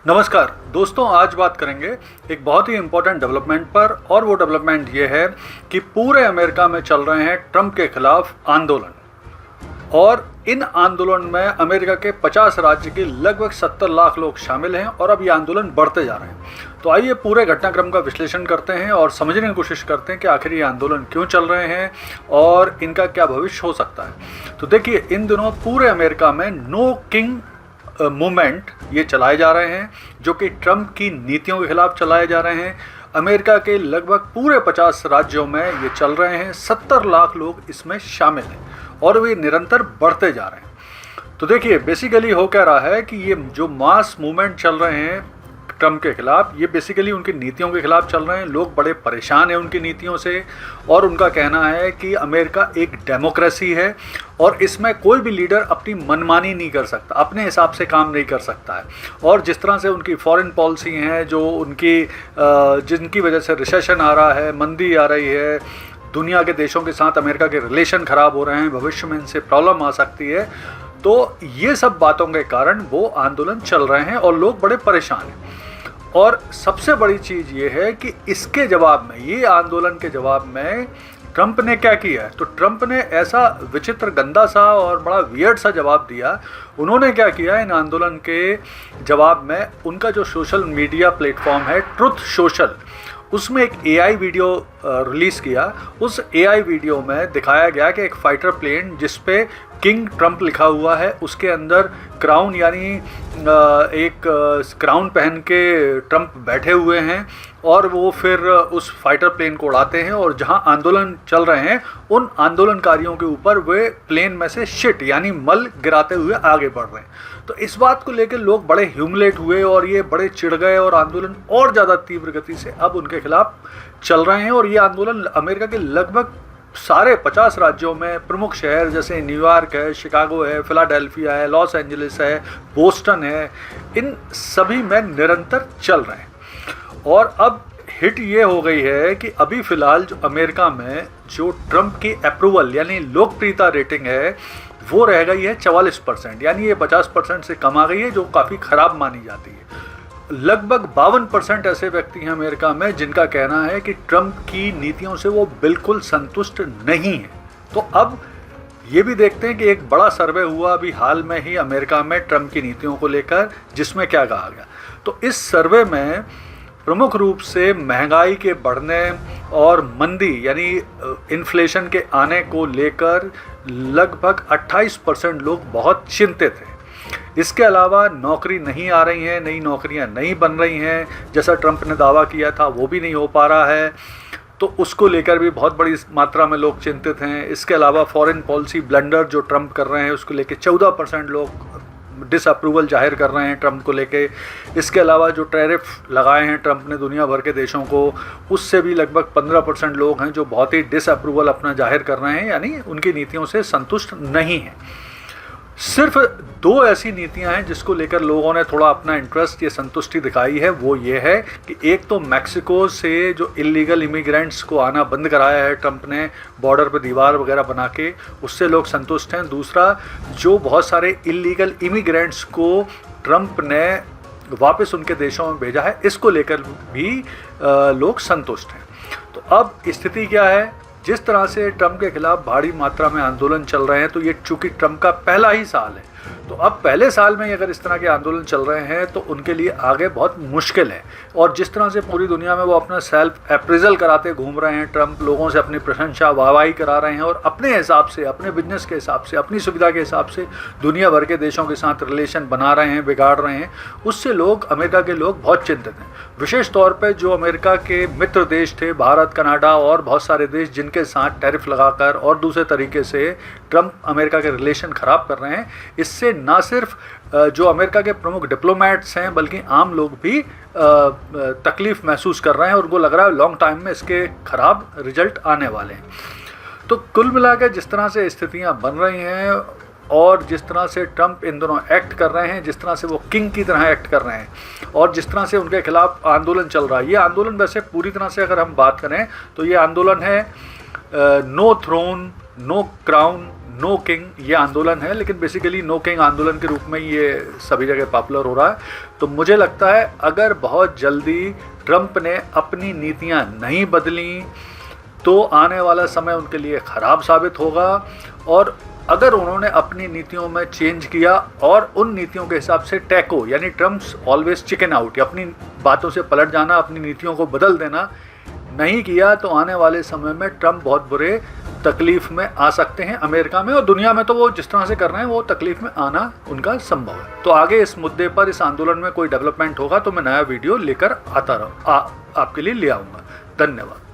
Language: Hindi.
नमस्कार दोस्तों, आज बात करेंगे एक बहुत ही इम्पोर्टेंट डेवलपमेंट पर। और वो डेवलपमेंट ये है कि पूरे अमेरिका में चल रहे हैं ट्रंप के खिलाफ आंदोलन। और इन आंदोलन में अमेरिका के 50 राज्य के लगभग 70 लाख लोग शामिल हैं और अब ये आंदोलन बढ़ते जा रहे हैं। तो आइए पूरे घटनाक्रम का विश्लेषण करते हैं और समझने की कोशिश करते हैं कि आखिर ये आंदोलन क्यों चल रहे हैं और इनका क्या भविष्य हो सकता है। तो देखिए, इन दिनों पूरे अमेरिका में नो किंग मूवमेंट ये चलाए जा रहे हैं, जो कि ट्रंप की नीतियों के खिलाफ चलाए जा रहे हैं। अमेरिका के लगभग पूरे 50 राज्यों में ये चल रहे हैं। 70 लाख लोग इसमें शामिल हैं और वे निरंतर बढ़ते जा रहे हैं। तो देखिए, बेसिकली हो क्या रहा है कि ये जो मास मूवमेंट चल रहे हैं ट्रंप के खिलाफ, ये बेसिकली उनकी नीतियों के खिलाफ चल रहे हैं। लोग बड़े परेशान हैं उनकी नीतियों से और उनका कहना है कि अमेरिका एक डेमोक्रेसी है और इसमें कोई भी लीडर अपनी मनमानी नहीं कर सकता, अपने हिसाब से काम नहीं कर सकता है। और जिस तरह से उनकी फॉरेन पॉलिसी हैं, जो उनकी जिनकी वजह से रिसेशन आ रहा है, मंदी आ रही है, दुनिया के देशों के साथ अमेरिका के रिलेशन ख़राब हो रहे हैं, भविष्य में इनसे प्रॉब्लम आ सकती है। तो ये सब बातों के कारण वो आंदोलन चल रहे हैं और लोग बड़े परेशान हैं। और सबसे बड़ी चीज़ ये है कि इसके जवाब में, ये आंदोलन के जवाब में ट्रंप ने क्या किया है। तो ट्रंप ने ऐसा विचित्र, गंदा सा और बड़ा वियर्ड सा जवाब दिया। उन्होंने क्या किया, इन आंदोलन के जवाब में उनका जो सोशल मीडिया प्लेटफॉर्म है ट्रुथ सोशल, उसमें एक एआई वीडियो रिलीज़ किया। उस एआई वीडियो में दिखाया गया कि एक फाइटर प्लेन जिस पे किंग ट्रंप लिखा हुआ है, उसके अंदर क्राउन यानी एक क्राउन पहन के ट्रंप बैठे हुए हैं और वो फिर उस फाइटर प्लेन को उड़ाते हैं और जहां आंदोलन चल रहे हैं उन आंदोलनकारियों के ऊपर वे प्लेन में से शिट यानी मल गिराते हुए आगे बढ़ रहे हैं। तो इस बात को लेकर लोग बड़े ह्यूमिलेट हुए और ये बड़े चिढ़ गए और आंदोलन और ज़्यादा तीव्र गति से अब उनके खिलाफ चल रहे हैं। और ये आंदोलन अमेरिका के लगभग सारे 50 राज्यों में, प्रमुख शहर जैसे न्यूयॉर्क है, शिकागो है, फिलाडेल्फिया है, लॉस एंजलिस है, बोस्टन है, इन सभी में निरंतर चल रहे हैं। और अब हिट ये हो गई है कि अभी फ़िलहाल जो अमेरिका में जो ट्रंप की अप्रूवल यानी लोकप्रियता रेटिंग है वो रह गई है 44%, यानी ये 50% से कम आ गई है, जो काफ़ी ख़राब मानी जाती है। लगभग 52% ऐसे व्यक्ति हैं अमेरिका में जिनका कहना है कि ट्रंप की नीतियों से वो बिल्कुल संतुष्ट नहीं है। तो अब ये भी देखते हैं कि एक बड़ा सर्वे हुआ अभी हाल में ही अमेरिका में ट्रंप की नीतियों को लेकर, जिसमें क्या कहा गया। तो इस सर्वे में प्रमुख रूप से महंगाई के बढ़ने और मंदी यानी इन्फ्लेशन के आने को लेकर लगभग 28% लोग बहुत चिंतित हैं। इसके अलावा नौकरी नहीं आ रही हैं, नई नौकरियां नहीं बन रही हैं, जैसा ट्रंप ने दावा किया था वो भी नहीं हो पा रहा है, तो उसको लेकर भी बहुत बड़ी मात्रा में लोग चिंतित हैं। इसके अलावा फॉरेन पॉलिसी ब्लंडर जो ट्रंप कर रहे हैं उसको लेकर 14% लोग डिसअप्रूवल जाहिर कर रहे हैं ट्रंप को लेके। इसके अलावा जो टैरिफ लगाए हैं ट्रंप ने दुनिया भर के देशों को, उससे भी लगभग 15% लोग हैं जो बहुत ही डिसअप्रूवल अपना जाहिर कर रहे हैं, यानी उनकी नीतियों से संतुष्ट नहीं हैं। सिर्फ 2 ऐसी नीतियां हैं जिसको लेकर लोगों ने थोड़ा अपना इंटरेस्ट या संतुष्टि दिखाई है। वो ये है कि एक तो मैक्सिको से जो इलीगल इमिग्रेंट्स को आना बंद कराया है ट्रंप ने, बॉर्डर पर दीवार वगैरह बना के, उससे लोग संतुष्ट हैं। दूसरा, जो बहुत सारे इलीगल इमिग्रेंट्स को ट्रंप ने वापस उनके देशों में भेजा है, इसको लेकर भी लोग संतुष्ट हैं। तो अब स्थिति क्या है, जिस तरह से ट्रंप के खिलाफ भारी मात्रा में आंदोलन चल रहे हैं, तो ये चूंकि ट्रंप का पहला ही साल है, तो अब पहले साल में अगर इस तरह के आंदोलन चल रहे हैं तो उनके लिए आगे बहुत मुश्किल है। और जिस तरह से पूरी दुनिया में वो अपना सेल्फ अप्रेजल कराते घूम रहे हैं ट्रंप, लोगों से अपनी प्रशंसा वाहवाही करा रहे हैं और अपने हिसाब से, अपने बिजनेस के हिसाब से, अपनी सुविधा के हिसाब से दुनिया भर के देशों के साथ रिलेशन बना रहे हैं, बिगाड़ रहे हैं, उससे लोग, अमेरिका के लोग बहुत चिंतित हैं। विशेष तौर पर जो अमेरिका के मित्र देश थे, भारत, कनाडा और बहुत सारे देश जिनके साथ टैरिफ लगाकर और दूसरे तरीके से ट्रंप अमेरिका के रिलेशन ख़राब कर रहे हैं, इससे ना सिर्फ जो अमेरिका के प्रमुख डिप्लोमेट्स हैं बल्कि आम लोग भी तकलीफ़ महसूस कर रहे हैं और उनको लग रहा है लॉन्ग टाइम में इसके ख़राब रिजल्ट आने वाले हैं। तो कुल मिलाकर जिस तरह से स्थितियां बन रही हैं और जिस तरह से ट्रंप इन दोनों एक्ट कर रहे हैं, जिस तरह से वो किंग की तरह एक्ट कर रहे हैं और जिस तरह से उनके खिलाफ आंदोलन चल रहा है, ये आंदोलन वैसे पूरी तरह से अगर हम बात करें तो ये आंदोलन है no throne, no crown, no king, ये आंदोलन है। लेकिन बेसिकली नो किंग आंदोलन के रूप में ये सभी जगह पॉपुलर हो रहा है। तो मुझे लगता है अगर बहुत जल्दी ट्रंप ने अपनी नीतियां नहीं बदली तो आने वाला समय उनके लिए ख़राब साबित होगा। और अगर उन्होंने अपनी नीतियों में चेंज किया और उन नीतियों के हिसाब से टैको यानी ट्रम्प्स ऑलवेज चिकन आउट, या अपनी बातों से पलट जाना, अपनी नीतियों को बदल देना नहीं किया, तो आने वाले समय में ट्रम्प बहुत बुरे तकलीफ़ में आ सकते हैं अमेरिका में, और दुनिया में तो वो जिस तरह से कर रहे हैं वो तकलीफ़ में आना उनका संभव है। तो आगे इस मुद्दे पर, इस आंदोलन में कोई डेवलपमेंट होगा तो मैं नया वीडियो लेकर आता रहूँ, आपके लिए ले आऊँगा। धन्यवाद।